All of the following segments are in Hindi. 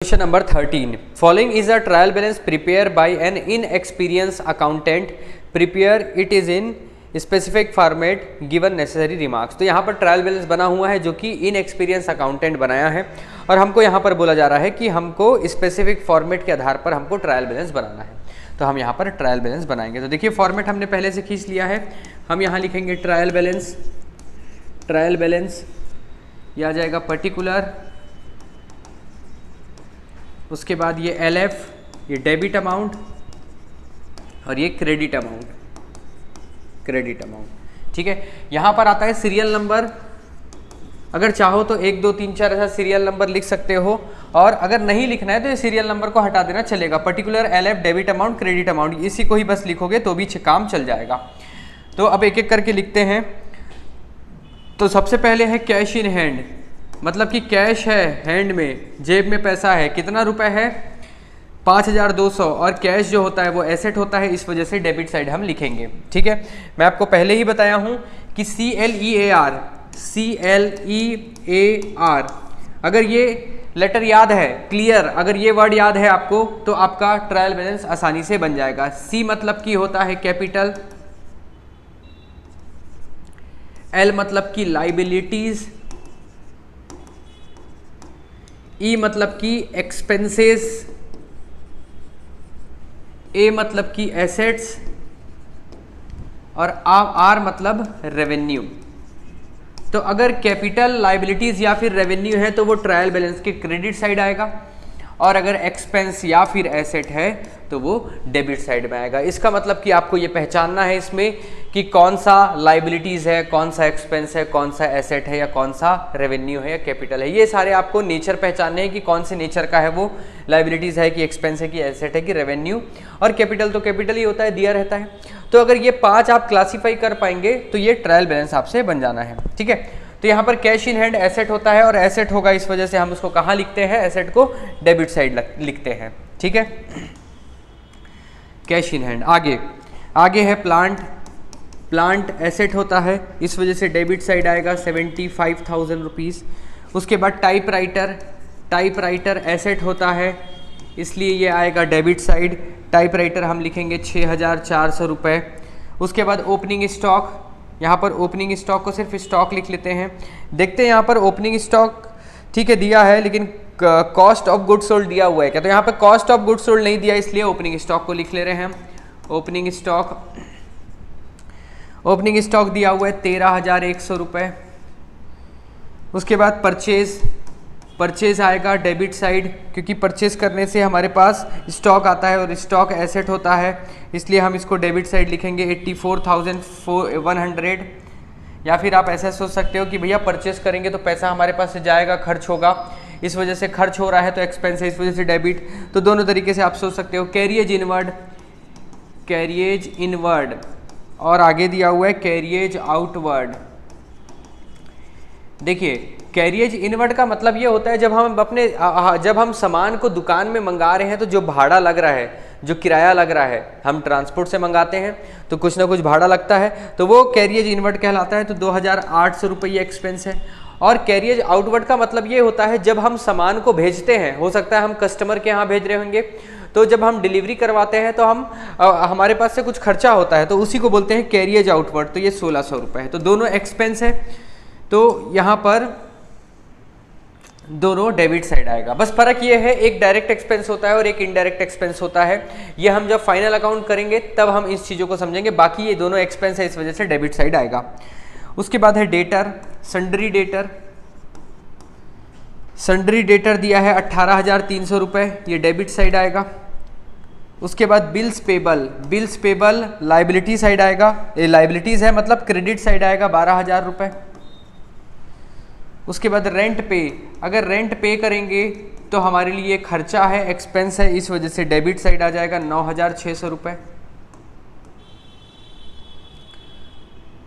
Question number 13, following is a trial balance prepare by an inexperience accountant, prepare it is in specific format given necessary remarks. तो यहाँ पर ट्रायल बैलेंस बना हुआ है जो कि इनएक्सपीरियंस अकाउंटेंट बनाया है और हमको यहाँ पर बोला जा रहा है कि हमको स्पेसिफिक फॉर्मेट के आधार पर हमको ट्रायल बैलेंस बनाना है। तो हम यहाँ पर ट्रायल बैलेंस बनाएंगे। तो देखिए फॉर्मेट हमने पहले से खींच लिया है। हम यहाँ लिखेंगे ट्रायल बैलेंस, ट्रायल बैलेंस ये आ जाएगा पर्टिकुलर, उसके बाद ये LF, ये डेबिट अमाउंट और ये क्रेडिट अमाउंट, क्रेडिट अमाउंट। ठीक है, यहाँ पर आता है सीरियल नंबर। अगर चाहो तो 1 2 3 4 ऐसा सीरियल नंबर लिख सकते हो, और अगर नहीं लिखना है तो ये सीरियल नंबर को हटा देना चलेगा। Particular, LF, debit amount, credit amount, इसी को ही बस लिखोगे तो भी काम चल जाएगा। तो अब एक एक करके लिखते हैं। तो सबसे पहले है कैश इन हैंड, मतलब कि कैश है हैंड में, जेब में पैसा है। कितना रुपए है? 5200। और कैश जो होता है वो एसेट होता है, इस वजह से डेबिट साइड हम लिखेंगे। ठीक है, मैं आपको पहले ही बताया हूं कि CLEAR, CLEAR, अगर ये लेटर याद है, क्लियर, अगर ये वर्ड याद है आपको तो आपका ट्रायल बैलेंस आसानी से बन जाएगा। C मतलब की होता है कैपिटल, L मतलब की लाइबिलिटीज, E मतलब की एक्सपेंसेस, A मतलब की एसेट्स और R मतलब रेवेन्यू। तो अगर कैपिटल, लाइबिलिटीज या फिर रेवेन्यू है तो वो ट्रायल बैलेंस के क्रेडिट साइड आएगा, और अगर एक्सपेंस या फिर एसेट है तो वो डेबिट साइड में आएगा। इसका मतलब कि आपको ये पहचानना है इसमें कि कौन सा लाइबिलिटीज है, कौन सा एक्सपेंस है, कौन सा एसेट है, या कौन सा रेवेन्यू है या कैपिटल है। ये सारे आपको नेचर पहचानने हैं कि कौन से नेचर का है वो, लाइबिलिटीज है कि एक्सपेंस है कि एसेट है कि रेवेन्यू, और कैपिटल तो कैपिटल ही होता है, दिया रहता है। तो अगर ये 5 आप क्लासीफाई कर पाएंगे तो ये ट्रायल बैलेंस आपसे बन जाना है। ठीक है, तो यहाँ पर कैश इन हैंड एसेट होता है, और एसेट होगा इस वजह से हम उसको कहाँ लिखते हैं? एसेट को डेबिट साइड लिखते हैं। ठीक है, कैश इन हैंड। आगे है प्लांट, प्लांट एसेट होता है, इस वजह से डेबिट साइड आएगा 75,000 रुपीज़। उसके बाद टाइपराइटर, टाइपराइटर एसेट होता है, इसलिए ये आएगा डेबिट साइड। टाइपराइटर हम लिखेंगे 6,400 रुपये। उसके बाद ओपनिंग स्टॉक, यहाँ पर ओपनिंग स्टॉक को सिर्फ स्टॉक लिख लेते हैं। देखते हैं यहाँ पर ओपनिंग स्टॉक ठीक है दिया है, लेकिन कॉस्ट ऑफ गुड सोल्ड दिया हुआ है क्या? तो यहाँ पर कॉस्ट ऑफ गुड सोल्ड नहीं दिया, इसलिए ओपनिंग स्टॉक को लिख ले रहे हैं हम। ओपनिंग स्टॉक, ओपनिंग स्टॉक दिया हुआ है 13,100 रुपये। उसके बाद परचेज, परचेज आएगा डेबिट साइड, क्योंकि परचेज करने से हमारे पास स्टॉक आता है और स्टॉक एसेट होता है, इसलिए हम इसको डेबिट साइड लिखेंगे 84,100। या फिर आप ऐसा सोच सकते हो कि भैया परचेज करेंगे तो पैसा हमारे पास से जाएगा, खर्च होगा, इस वजह से खर्च हो रहा है तो एक्सपेंस है, इस वजह से डेबिट। तो दोनों तरीके से आप सोच सकते हो। कैरिएज इनवर्ड, कैरिएज इनवर्ड, और आगे दिया हुआ है कैरिएज आउटवर्ड। देखिए कैरिएज इनवर्ड का मतलब ये होता है जब हम सामान को दुकान में मंगा रहे हैं तो जो भाड़ा लग रहा है, जो किराया लग रहा है, हम ट्रांसपोर्ट से मंगाते हैं तो कुछ ना कुछ भाड़ा लगता है, तो वो कैरिएज इनवर्ड कहलाता है। तो 2,800 रुपये ये एक्सपेंस है। और कैरिएज आउटवर्ड का मतलब ये होता है जब हम सामान को भेजते हैं, हो सकता है हम कस्टमर के यहाँ भेज रहे होंगे, तो जब हम डिलीवरी करवाते हैं तो हमारे पास से कुछ खर्चा होता है, तो उसी को बोलते हैं कैरिएज आउटवर्ड। तो ये 1,600 रुपये है। तो दोनों एक्सपेंस है, तो यहाँ पर दोनों डेबिट साइड आएगा। बस फर्क ये है, एक डायरेक्ट एक्सपेंस होता है और एक इनडायरेक्ट एक्सपेंस होता है। ये हम जब फाइनल अकाउंट करेंगे तब हम इस चीज़ों को समझेंगे। बाकी ये दोनों एक्सपेंस है, इस वजह से डेबिट साइड आएगा। उसके बाद है debtor, sundry debtor. Sundry debtor दिया है 18,300 रुपये, ये डेबिट साइड आएगा। उसके बाद bills payable, bills payable liability side आएगा, ये लाइबिलिटीज़ है मतलब क्रेडिट साइड आएगा 12,000 रुपये। उसके बाद रेंट पे, अगर रेंट पे करेंगे तो हमारे लिए खर्चा है, एक्सपेंस है, इस वजह से डेबिट साइड आ जाएगा 9,600 रुपये।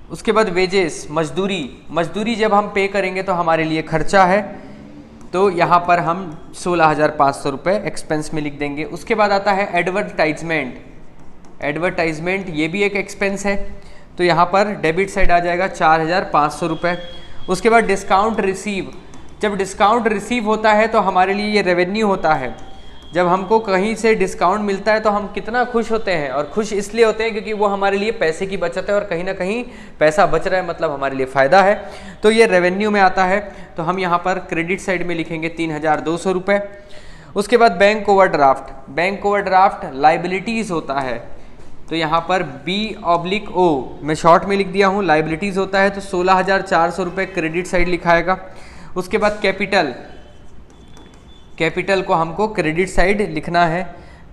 उसके बाद वेजेस, मजदूरी, मजदूरी जब हम पे करेंगे तो हमारे लिए खर्चा है, तो यहाँ पर हम 16,500 रुपये एक्सपेंस में लिख देंगे। उसके बाद आता है एडवर्टाइजमेंट, एडवर्टाइजमेंट ये भी एक एक्सपेंस है, तो यहाँ पर डेबिट साइड आ जाएगा 4,500 रुपये। उसके बाद डिस्काउंट रिसीव, जब डिस्काउंट रिसीव होता है तो हमारे लिए ये रेवेन्यू होता है। जब हमको कहीं से डिस्काउंट मिलता है तो हम कितना खुश होते हैं, और खुश इसलिए होते हैं क्योंकि वो हमारे लिए पैसे की बचत है और कहीं ना कहीं पैसा बच रहा है, मतलब हमारे लिए फ़ायदा है। तो ये रेवेन्यू में आता है। तो हम यहाँ पर क्रेडिट साइड में लिखेंगे 3200 रुपये। उसके बाद bank overdraft, bank overdraft liabilities होता है, तो यहाँ पर B/O मैं शॉर्ट में लिख दिया हूँ, लाइबिलिटीज़ होता है, तो 16,400 रुपये क्रेडिट साइड लिखाएगा। उसके बाद कैपिटल, कैपिटल को हमको क्रेडिट साइड लिखना है,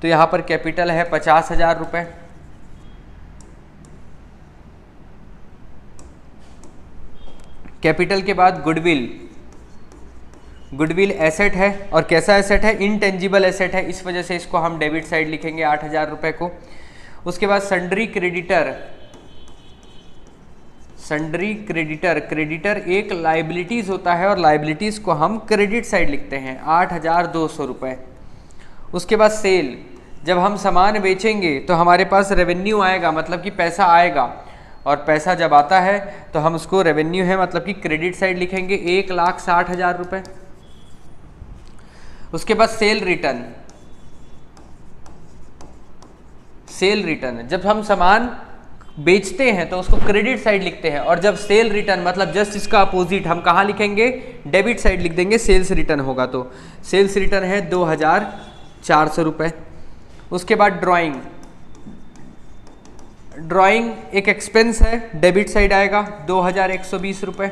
तो यहाँ पर कैपिटल है 50,000 रुपये। कैपिटल के बाद गुडविल, गुडविल एसेट है, और कैसा एसेट है, इनटेंजिबल एसेट है, इस वजह से इसको हम डेबिट साइड लिखेंगे 8,000 रुपये को। उसके बाद sundry creditor, sundry creditor, creditor एक लाइबिलिटीज़ होता है और लाइबिलिटीज़ को हम क्रेडिट साइड लिखते हैं 8,200 रुपये। उसके बाद सेल, जब हम सामान बेचेंगे तो हमारे पास रेवेन्यू आएगा, मतलब कि पैसा आएगा, और पैसा जब आता है तो हम उसको रेवेन्यू है मतलब कि क्रेडिट साइड लिखेंगे 1,60,000 रुपये। उसके बाद सेल रिटर्न, सेल रिटर्न जब हम सामान बेचते हैं तो उसको क्रेडिट साइड लिखते हैं, और जब सेल रिटर्न मतलब जस्ट इसका अपोजिट हम कहाँ लिखेंगे, डेबिट साइड लिख देंगे, सेल्स रिटर्न होगा तो सेल्स रिटर्न है 2,400 रुपये। उसके बाद ड्राइंग, ड्राइंग एक एक्सपेंस है, डेबिट साइड आएगा 2,120 रुपये।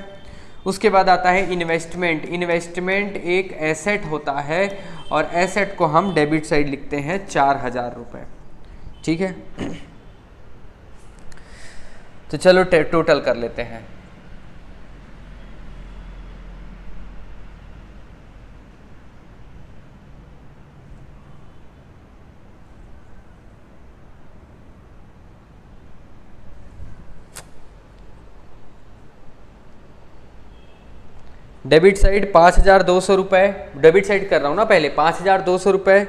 उसके बाद आता है इन्वेस्टमेंट, इन्वेस्टमेंट एक एसेट होता है और एसेट को हम डेबिट साइड लिखते हैं 4,000 रुपये। ठीक है, तो चलो टोटल कर लेते हैं। डेबिट साइड 5,200 रुपये, डेबिट साइड कर रहा हूँ ना पहले, 5,200 रुपये,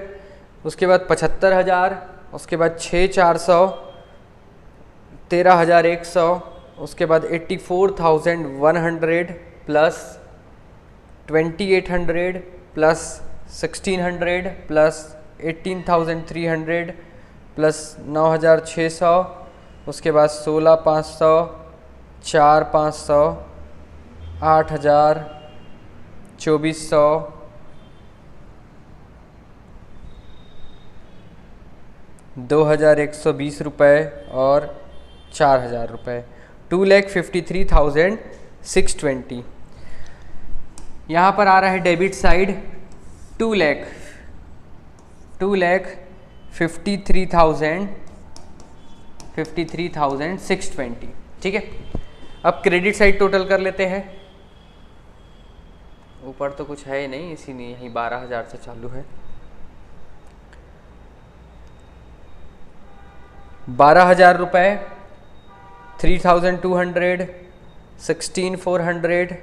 उसके बाद 75,000, उसके बाद 6,400, 13,100, उसके बाद 84,100 प्लस 2,800 प्लस 1,600 प्लस 18,300 प्लस 9,600, उसके बाद 16,500, 4,500, 8,000, 2,400, 2,120 रुपये और 4,000 रुपये, 2,53,620। यहाँ पर आ रहा है डेबिट साइड 2,53,620। ठीक है, अब क्रेडिट साइड टोटल कर लेते हैं। ऊपर तो कुछ है ही नहीं, इसीलिए यहीं 12,000 से चालू है। 12,000 रुपये, 3,200, 16,400,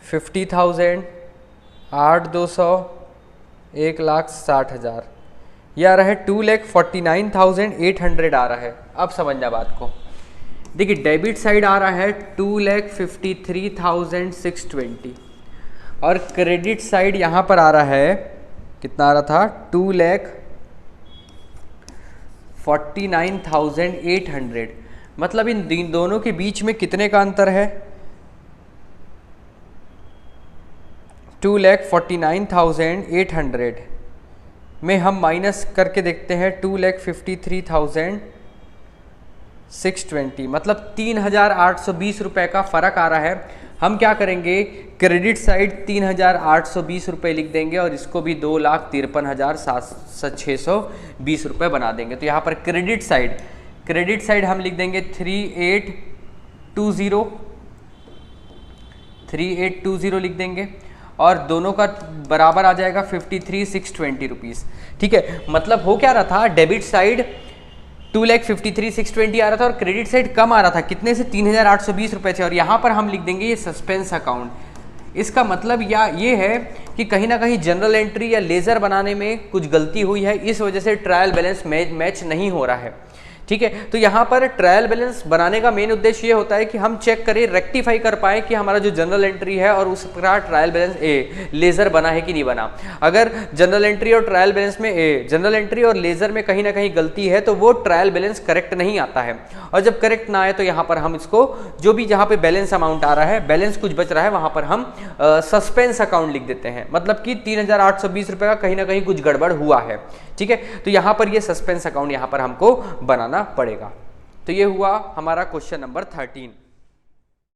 50,000, 8,200, 1,60,000। यह आ रहा है 2,49,800 आ रहा है। अब समझना बात को, देखिए डेबिट साइड आ रहा है 2,53,620 और क्रेडिट साइड यहाँ पर आ रहा है, कितना आ रहा था, 2,49,800। मतलब इन दोनों के बीच में कितने का अंतर है, 2,49,800 में हम माइनस करके देखते हैं 2,53,620, मतलब 3,820 रुपये का फ़र्क आ रहा है। हम क्या करेंगे, क्रेडिट साइड 3,820 रुपये लिख देंगे और इसको भी 2,53,620 रुपये बना देंगे। तो यहाँ पर क्रेडिट साइड हम लिख देंगे 3,820 लिख देंगे और दोनों का बराबर आ जाएगा 53,620 रुपीज़। ठीक है, मतलब हो क्या रहा था, डेबिट साइड 2,53,620 आ रहा था और क्रेडिट साइड कम आ रहा था, कितने से, 3,820 रुपये से। और यहाँ पर हम लिख देंगे ये सस्पेंस अकाउंट। इसका मतलब ये है कि कहीं ना कहीं जनरल एंट्री या लेज़र बनाने में कुछ गलती हुई है, इस वजह से ट्रायल बैलेंस मैच नहीं हो रहा है। ठीक है। तो यहाँ पर ट्रायल बैलेंस बनाने का मेन उद्देश्य ये होता है कि हम चेक करें, रेक्टिफाई कर पाए कि हमारा जो जनरल एंट्री है और उस प्रकार ट्रायल बैलेंस ए लेजर बना है कि नहीं बना। अगर जनरल एंट्री और ट्रायल बैलेंस में जनरल एंट्री और लेजर में कहीं ना कहीं गलती है तो वो ट्रायल बैलेंस करेक्ट नहीं आता है, और जब करेक्ट ना आए तो यहाँ पर हम इसको जो भी जहाँ पे बैलेंस अमाउंट आ रहा है, बैलेंस कुछ बच रहा है, वहां पर हम सस्पेंस अकाउंट लिख देते हैं, मतलब कि 3820 रुपए का कहीं ना कहीं कुछ गड़बड़ हुआ है। ठीक है, तो यहाँ पर ये सस्पेंस अकाउंट यहाँ पर हमको बनाना पड़ेगा। तो ये हुआ हमारा क्वेश्चन नंबर 13।